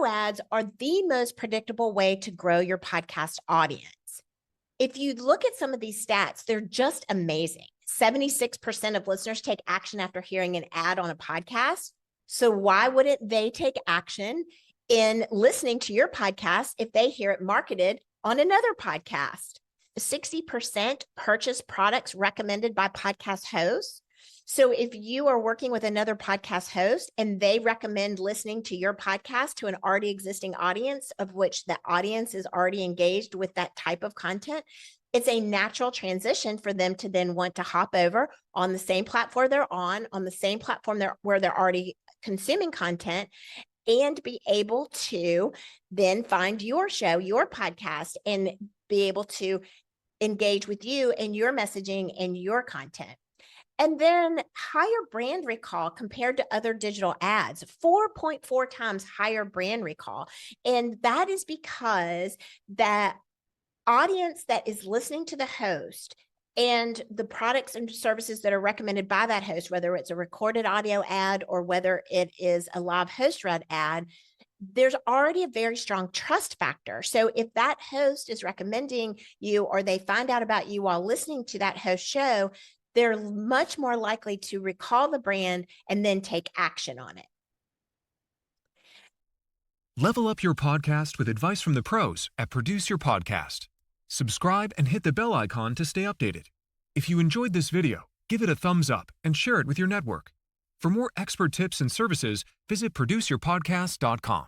audio ads are the most predictable way to grow your podcast audience. If you look at some of these stats, they're just amazing. 76% of listeners take action after hearing an ad on a podcast. So why wouldn't they take action in listening to your podcast if they hear it marketed on another podcast? 60% purchase products recommended by podcast hosts. So if you are working with another podcast host and they recommend listening to your podcast to an already existing audience, of which the audience is already engaged with that type of content, it's a natural transition for them to then want to hop over on the same platform they're on the same platform where they're already consuming content, and be able to then find your show, your podcast, and be able to engage with you and your messaging and your content. And then higher brand recall compared to other digital ads, 4.4 times higher brand recall. And that is because that audience that is listening to the host and the products and services that are recommended by that host, whether it's a recorded audio ad or whether it is a live host read ad, there's already a very strong trust factor. So if that host is recommending you or they find out about you while listening to that host show, they're much more likely to recall the brand and then take action on it. Level up your podcast with advice from the pros at Produce Your Podcast. Subscribe and hit the bell icon to stay updated. If you enjoyed this video, give it a thumbs up and share it with your network. For more expert tips and services, visit produceyourpodcast.com.